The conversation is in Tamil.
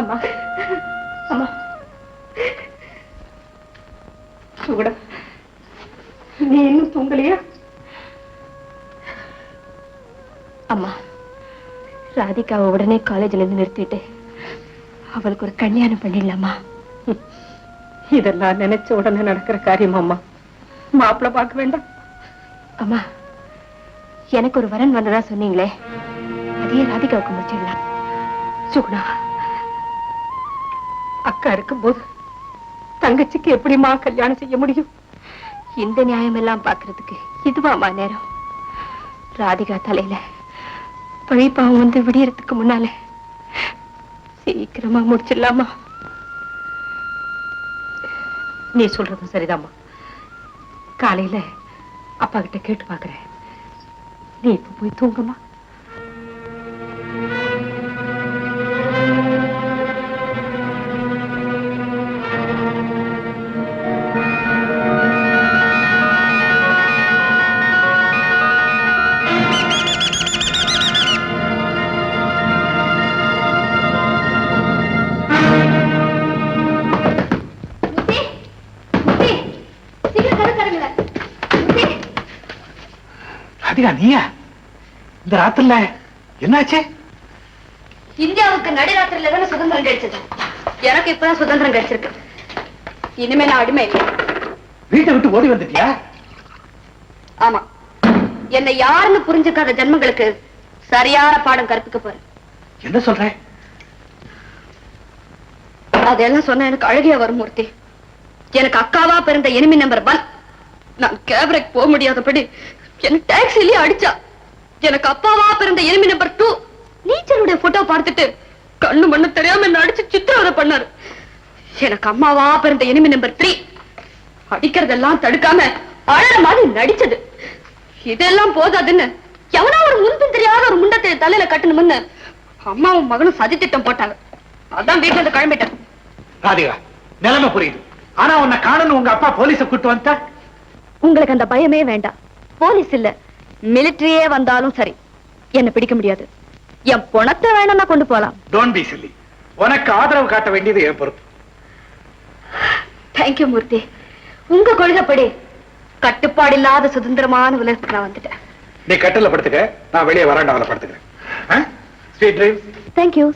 அம்மா அம்மா சுகுணா, நீ இன்னும் தூங்கலையா? அம்மா, ராதிகாவை உடனே காலேஜ்ல இருந்து நிறுத்திட்டு அவளுக்கு ஒரு கல்யாணம் பண்ணிடலாமா? இதெல்லாம் நினைச்ச உடனே நடக்கிற காரியம் அம்மா. மாப்பிள்ள பார்க்க வேண்டாம். அம்மா, எனக்கு ஒரு வரன் வந்ததா சொன்னீங்களே, அதே ராதிகாவுக்கு முடிச்சிடலாம். சுகுணா, அக்கா இருக்கும்போது தங்கச்சிக்கு எப்படிமா கல்யாணம் செய்ய முடியும்? இந்த நியாயம் எல்லாம் பாக்குறதுக்கு இதுவாமா நேரம்? ராதிகா தலையில பழிப்பாவம் வந்து விடியறதுக்கு முன்னாலே சீக்கிரமா முடிச்சிடலாமா? நீ சொல்றது சரிதாம்மா. காலையில அப்பா கிட்ட கேட்டு பாக்குறேன். நீ இப்ப போய் தூங்குமா? நீயா இந்த ராத்திரில என்னாச்சு? இந்தியாவுக்கு நடுராத்திரில தானே சுதந்திரம் கிடைச்சது. எனக்கு இப்பதான் சுதந்திரம் கிடைச்சிருக்கு. இனிமே நான் அடிமை இல்லை. வீட்டை விட்டு ஓடி வந்துட்டியா? ஆமா, என்னை யாருன்னு புரிஞ்சுக்காத ஜன்மங்களுக்கு சரியான பாடம் கற்பிக்க போறேன். என்ன சொல்ற? அதெல்லாம் சொன்ன எனக்கு அழகிய வரும் மூர்த்தி. எனக்கு அக்காவா பிறந்த எனிமி நம்பர் 1 நான் கேபரேக்கு போக முடியாதபடி என்ன டாக்ஸிலேயே அடிச்சா. எனக்கு அப்பாவா பிறந்த எனிமி நம்பர் 2 நீச்சலுடைய போட்டோ பார்த்துட்டு கண்ணு மண்ணு தெரியாம என்ன அடிச்சு சித்திரவதை பண்ணாரு. எனக்கு அம்மாவா பிறந்த எனிமி நம்பர் 3 அடிக்கிறதெல்லாம் தடுக்காம அழற மாதிரி நடிச்சது. இதெல்லாம் போதாதுன்னு எவனா ஒரு முன்பின் தெரியாத ஒரு முண்டத்தை தலையில கட்டணும்னு அம்மாவும் மகனும் சதி திட்டம் போட்டாங்க. அதான் வீட்டுல இருந்து கிளம்பிட்டேன். ராதிகா, நிலைமை புரியுது. ஆனா உன்னை காணணும் உங்க அப்பா போலீஸ கூட்டு வந்தா? உங்களுக்கு அந்த பயமே வேண்டாம். போலீஸ் இல்ல, மிலிட்டரியே வந்தாலும் சரி, என்ன பிடிக்க முடியாது. என் பணத்தை வேணும்னா கொண்டு போலாம். Don't be chilli. உனக்கு ஆதரவு காட்ட வேண்டியது என் பொறுப்பு. தேங்க்யூ மூர்த்தி. உங்க கொள்கைப்படி கட்டுப்பாடு இல்லாத சுதந்திரமான உலகத்துக்கு நான் வந்துட்டேன். நீ கட்டில படுத்துக்க, நான் வெளியே வராண்டாவில படுத்துக்கிறேன். Sweet dreams. தேங்க்யூ.